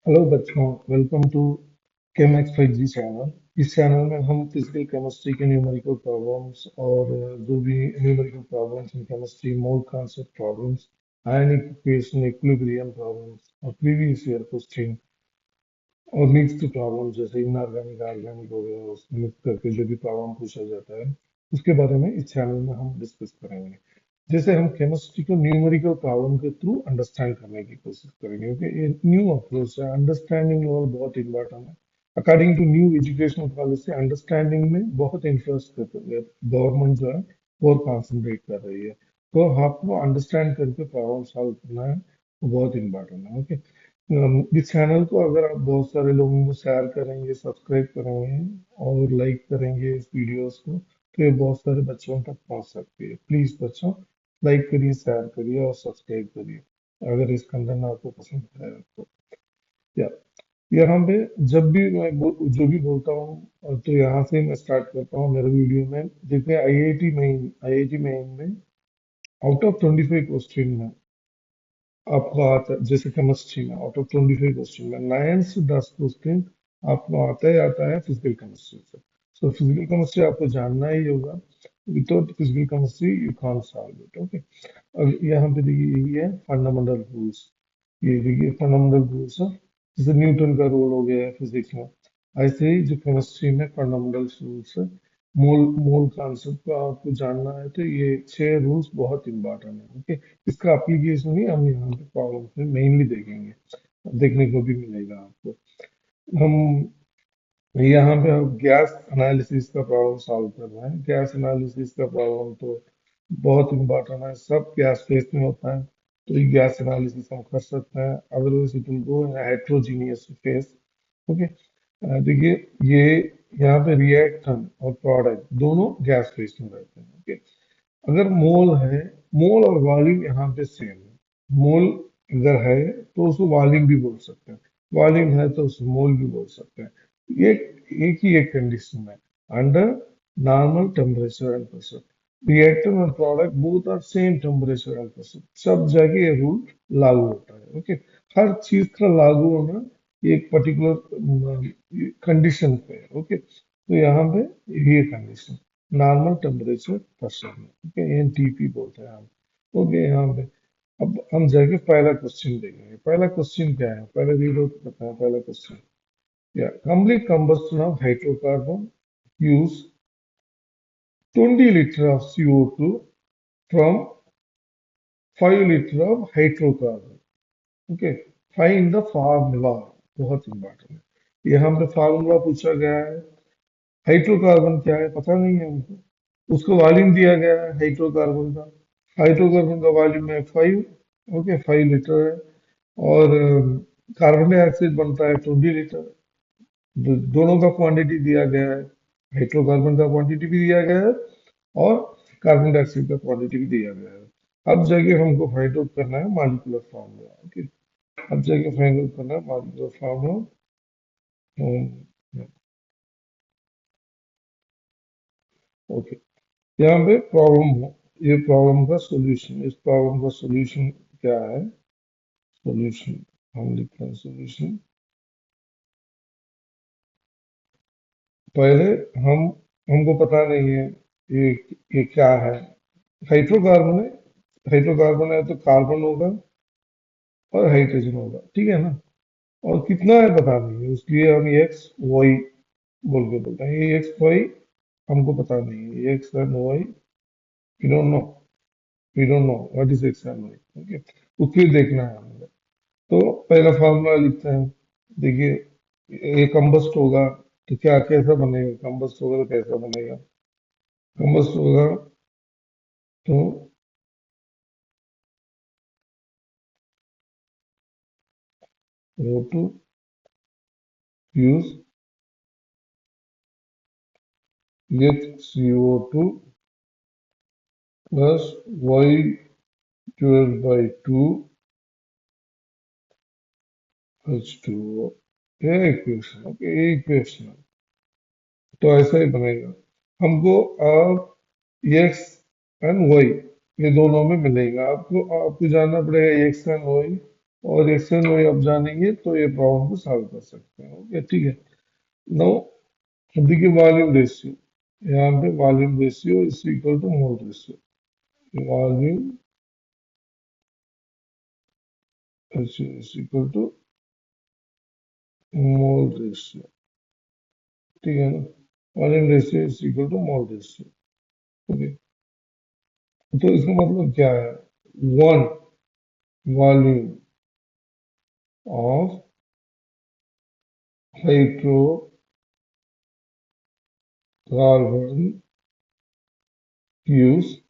Hello बच्चों, welcome to Chemex 5G channel. इस चैनल में हम फिजिकल केमिस्ट्री के न्यूमेरिकल प्रॉब्लम्स और जो भी numerical problems in chemistry, mole concept problems, ionic equation, equilibrium problems और प्रीवियस ईयर क्वेश्चन और मिक्स्ड प्रॉब्लम जैसे इनऑर्गेनिक ऑर्गेनिक हो गया, उसमें मिक्स करके जो भी प्रॉब्लम पूछा जाता है उसके बारे में इस चैनल में हम डिस्कस करेंगे। जैसे हम केमिस्ट्री को न्यूमेरिकल प्रॉब्लम के थ्रू अंडरस्टैंड करने की कोशिश करेंगे, क्योंकि ये न्यू अप्रोच है। अंडरस्टैंडिंग लेवल बहुत इंपॉर्टेंट है। According to new educational policy, understanding में बहुत इंटरेस्ट गवर्नमेंट जो है वो कंसंट्रेट कर रही है। तो आपको अंडरस्टैंड करके प्रॉब्लम सॉल्व करना है, वो बहुत इंपॉर्टेंट है। ओके। इस चैनल को अगर आप बहुत सारे लोगों को शेयर करेंगे, सब्सक्राइब करेंगे और लाइक करेंगे इस वीडियोस को, तो ये बहुत सारे बच्चों तक पहुंच सकती है। प्लीज बच्चों, लाइक करिए, शेयर करिए और सब्सक्राइब करिए अगर इस कंटेंट आपको पसंद है तो। या यहाँ पे जब भी जो भी बोलता हूँ तो यहाँ से मैं स्टार्ट करता हूँ मेरे वीडियो में। देखिए, आई आई टी मेन में आउट ऑफ 25 क्वेश्चन में आपको आता है, जैसे केमिस्ट्री में आउट ऑफ 25 क्वेश्चन में 9 से 10 क्वेश्चन आपको आता है फिजिकल केमिस्ट्री से। सो फिजिकल केमिस्ट्री आपको जानना ही होगा। Without physical chemistry you can't solve it. Okay. अब यहाँ पे देखिए, ये है फंडामेंटल रूल्स। ये देखिए फंडामेंटल रूल्स है। जैसे न्यूटन का रूल हो गया है फिजिक्स में, ऐसे ही जो केमिस्ट्री में फंडामेंटल रूल्स है। मोल मोल कॉन्सेप्ट को आपको जानना है तो ये 6 रूल्स बहुत इंपॉर्टेंट है। ओके। इसका एप्लीकेशन ही हम यहाँ पे प्रॉब्लम में मेनली देखेंगे, देखने को भी मिलेगा आपको। हम यहाँ पे हम गैस एनालिसिस का प्रॉब्लम सॉल्व कर रहे हैं। गैस एनालिसिस का प्रॉब्लम तो बहुत इंपॉर्टेंट है, सब गैस फेस में होता है, तो ये गैस एनालिसिस हम कर सकते हैं। Otherwise it will go in heterogeneous face. Okay. देखिए, ये यहाँ पे रिएक्टेंट और प्रोडक्ट दोनों गैस फेस में रहते हैं। ओके। अगर मोल है, मोल और वॉल्यूम यहाँ पे सेम है। मोल अगर है तो उसको वॉल्यूम भी बोल सकते हैं, वॉल्यूम है तो उसको मोल भी बोल सकते हैं। ये एक ही एक कंडीशन है, under normal temperature and pressure. Reactor और product both are same temperature and pressure, सब जगह ये रूल लागू होता है। ओके। हर चीज का लागू होना एक पर्टिकुलर कंडीशन पे है। ओके। तो यहाँ पे ये कंडीशन नॉर्मल टेम्परेचर प्रेशर में, ओके, एनटीपी बोलते हैं हम। ओके। यहाँ पे अब हम जाके पहला क्वेश्चन देखेंगे। पहला क्वेश्चन क्या है, पहले रीड आउट करते हैं पहला क्वेश्चन। या complete combustion of hydrocarbon use 20 liter of CO2 from 5 liter of hydrocarbon। Okay. Find the formula, बहुत इंपॉर्टेंट है। यहाँ पे फार्मूला पूछा गया है। हाइड्रोकार्बन क्या है पता नहीं है हमको, उसको वॉल्यूम दिया गया है हाइड्रोकार्बन का। हाइड्रोकार्बन का वॉल्यूम है 5। ओके, 5 लीटर है। और कार्बन डाइऑक्साइड बनता है 20 लीटर। दोनों का क्वांटिटी दिया गया है, हाइड्रोकार्बन का क्वांटिटी भी दिया गया है और कार्बन डाइऑक्साइड का क्वांटिटी भी दिया गया है। अब जाके हमको फाइंड आउट करना है मॉलिक्यूलर फार्मूला। ओके। अब जाके फाइंड आउट करना है मॉलिक्यूलर फार्मूला। ओके। यहाँ पे प्रॉब्लम हो, ये प्रॉब्लम का सॉल्यूशन, इस प्रॉब्लम का सॉल्यूशन क्या है। सॉल्यूशन हम लिखते हैं सॉल्यूशन। पहले हम हमको पता नहीं है ये ये क्या है। हाइड्रोकार्बन है, हाइड्रोकार्बन है तो कार्बन होगा और हाइड्रोजन होगा, ठीक है ना। और कितना है पता नहीं है, उसके लिए हम एक्स वाई बोल के बोलते हैं। ये एक्स वाई हमको पता नहीं है, ये X and Y we don't know, we don't know what is X and Y. Okay. उसके देखना है हमें। तो पहला फार्मूला लिखते हैं। देखिए, ये कंबस्ट होगा तो क्या कैसा बनेगा, कंबस्ट होगा तो कैसा बनेगा। कंबस्ट होगा तो O2 use get CO2 plus Y divided by 2 H2O। ये इक्वेशन, ओके, ये इक्वेशन है। तो ऐसा ही बनेगा। हमको अब एक्स एंड वाई ये दोनों में मिलेगा। आपको आपको जानना पड़ेगा एक्स एंड वाई। और एक्सेल में आप जानेंगे तो ये प्रॉब्लम को सॉल्व कर सकते हैं। ओके, ठीक है। नो, अब देखिए वॉल्यूम रेशियो, यहाँ पे volume ratio is equal to mole ratio. Volume ratio is equal to mole ratio, ठीक है ना। Volume ratio is equal to mole ratio. Okay, तो इसका मतलब क्या है? One volume of hydrocarbon use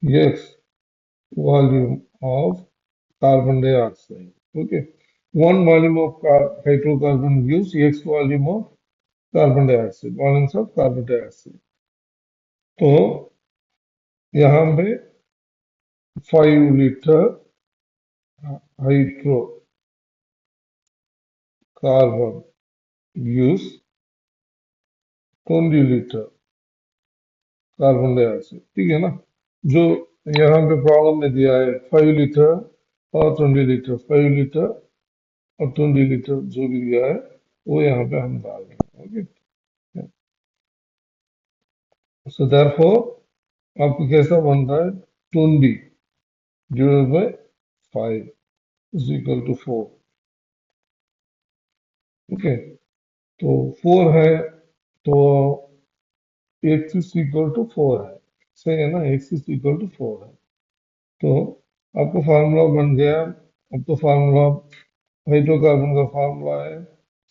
X volume of carbon dioxide. Okay. One volume of hydrocarbon gives X volume of carbon dioxide, volumes of carbon dioxide. तो यहाँ पे 5 litre hydrocarbon gives 20 litre carbon dioxide, ठीक है ना। जो यहाँ पे problem में दिया है 5 लीटर और 20 लीटर, 5 लीटर और 20 लीटर जो भी दिया है वो यहाँ पे हम डाल रहे हैं। ओके, सो देयरफॉर आपको कैसा बनता है? 20 divide by 5 is equal to 4। Okay, तो 4 है तो x इज इक्वल टू 4 है, सही है ना। x इज इक्वल टू 4 है, तो आपको फार्मूला बन गया। अब तो फार्मूला हाइड्रोकार्बन का फार्मूला है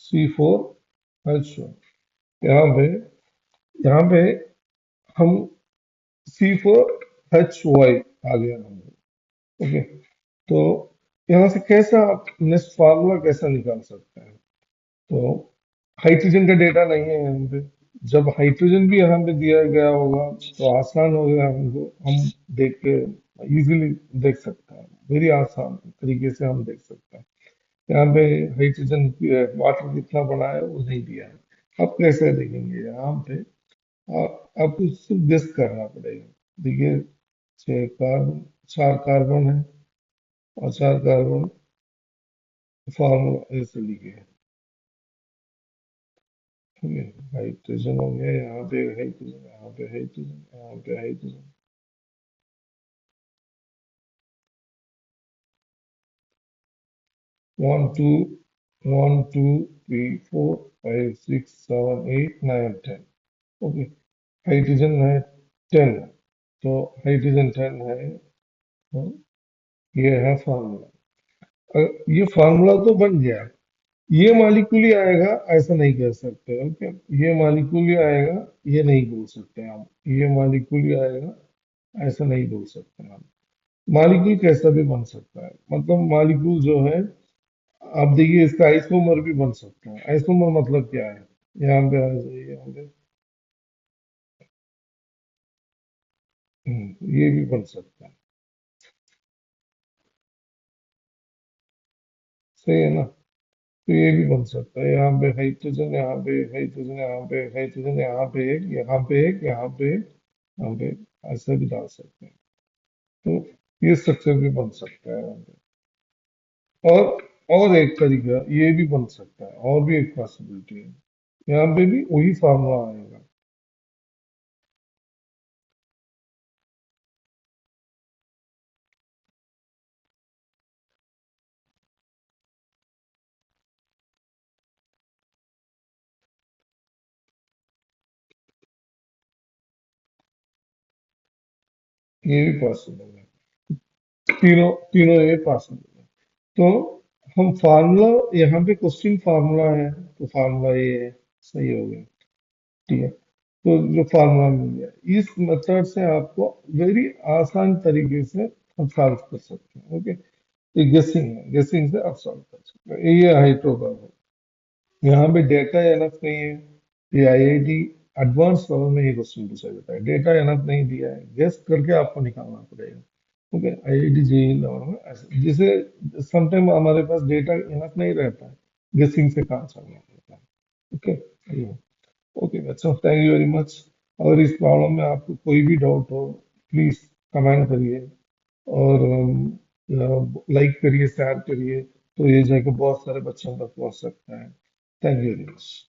C4H1। यहाँ पे यहाँ पे हम C4H Y आ गया हमको। ओके, तो यहाँ से कैसा आप नेक्स्ट फार्मूला कैसा निकाल सकते हैं? तो हाइड्रोजन का डेटा नहीं है यहाँ पे। जब हाइड्रोजन भी यहाँ पे दिया गया होगा तो आसान हो गया हमको, हम देख के इजीली देख सकते हैं, वेरी आसान तरीके से हम देख सकते हैं। यहाँ पे हाइड्रोजन वाटर कितना बड़ा है वो नहीं दिया है। आप कैसे देखेंगे? यहाँ पे आपको सिर्फ गेस करना पड़ेगा। देखिए 6 कार्बन, 4 कार्बन है और 4 कार्बन फार्मूला ऐसे लिखे हैं। ठीक है, हाइड्रोजन हो गया, यहाँ पे हाइड्रोजन, यहाँ पे हाइड्रोजन, यहाँ पे हाइड्रोजन। 1 2 1 2 3 4 5 6 7 8 9 10। ओके, हाइड्रोजन है 10, तो हाइड्रोजन 10 है। तो ये है फार्मूला। ये फार्मूला तो बन गया। ये मालिक्यूल ही आएगा ऐसा नहीं कह सकते। ओके, ये मालिक्यूल ही आएगा ये नहीं बोल सकते हम। ये मालिक्यूल ही आएगा ऐसा नहीं बोल सकते हम। मालिक्यूल कैसा भी बन सकता है, मतलब मालिक्यूल जो है, आप देखिए इसका आइसोमर भी बन सकता है। आइसोमर मतलब क्या है? यहाँ पे आ जाइए, यहाँ पे ये भी बन सकता है, सही है ना। तो ये भी बन सकता है। यहाँ पे हाइड्रोजन, यहाँ पे हाइड्रोजन, यहाँ पे हाइड्रोजन, यहाँ पे एक, यहाँ पे एक, यहाँ पे एक, यहाँ पे एक, ऐसा भी डाल सकते हैं। तो ये स्ट्रक्चर भी बन सकता है यहाँ पे। और एक तरीका ये भी बन सकता है, और भी एक पॉसिबिलिटी है। यहाँ पे भी वही फार्मूला आएगा। ये भी पॉसिबल है। तीनों तीनों ये पॉसिबल है। तो हम फार्मूला, यहाँ पे क्वेश्चन फार्मूला है तो फार्मूला ये है, सही हो गया, ठीक है। तो जो फार्मूला मिल गया, इस मेथड से आपको वेरी आसान तरीके से हम सॉल्व कर सकते हैं। ओके, ये गेसिंग है, गेसिंग से आप सॉल्व कर सकते हैं। ये हाइड्रोकार्बन, यहाँ पे डेटा एनफ नहीं है। ये आईआईटी एडवांस लेवल में ये क्वेश्चन पूछा जाता है। डेटा एनफ नहीं दिया है, गेस करके आपको निकालना पड़ेगा। ओके, आईआईटी जेई लेवल में ऐसे, जिसे समटाइम हमारे पास डेटा इनफ नहीं रहता है, गेसिंग से काम चलना पड़ता है। ओके, ओके बच्चों, थैंक यू वेरी मच। अगर इस प्रॉब्लम में आपको कोई भी डाउट हो प्लीज कमेंट करिए। और लाइक करिए, शेयर करिए, तो ये जाके बहुत सारे बच्चों तक पहुंच सकता है। Thank you very much.